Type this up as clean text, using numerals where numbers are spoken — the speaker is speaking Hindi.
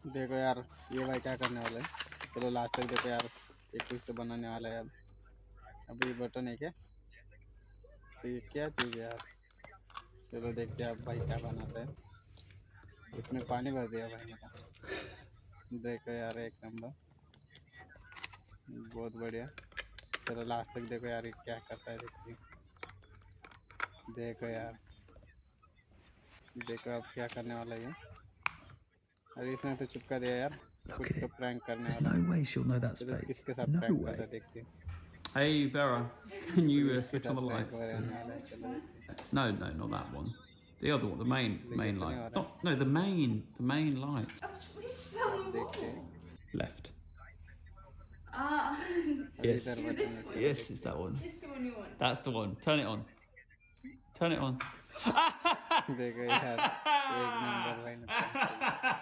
देखो यार, ये भाई क्या करने वाला है। चलो लास्ट तक देखो यार, एक कुछ तो बनाने वाला है यार। अभी ये बटन है क्या? तो ये क्या चीज़ है यार? चलो देखते हैं अब भाई क्या बनाता है। इसमें पानी भर दिया भाई मेरा। देखो यार, एक नंबर, बहुत बढ़िया। चलो लास्ट तक देखो यार, ये क्या करता है देखते हैं। देखो यार, देखो अब क्या करने वाला है ये। अरे इसने तो चिपका दिया यार, Look कुछ at तो it. प्रैंक करने There's वाला है। no way she'll know that's चलो fake. किसके साथ No प्रैंक करता way. है देखते हैं। Hey Vera, can ये you इसके switch on साथ the प्रैंक light? होने वाला है, चलो देखते हैं। No, no, not that one. The other one, the चलो ये main तो नहीं light. हो रहा है, Not no, the main light. अब देखते हैं। Left. Ah, अभी Yes. इधर बटन है, चलो Yes, it's देखते that one. this the one you want. That's the one. Turn it on. Turn it on. हैं। देखो यार, एक नंबर भाई ने प्रैंक कर दिया।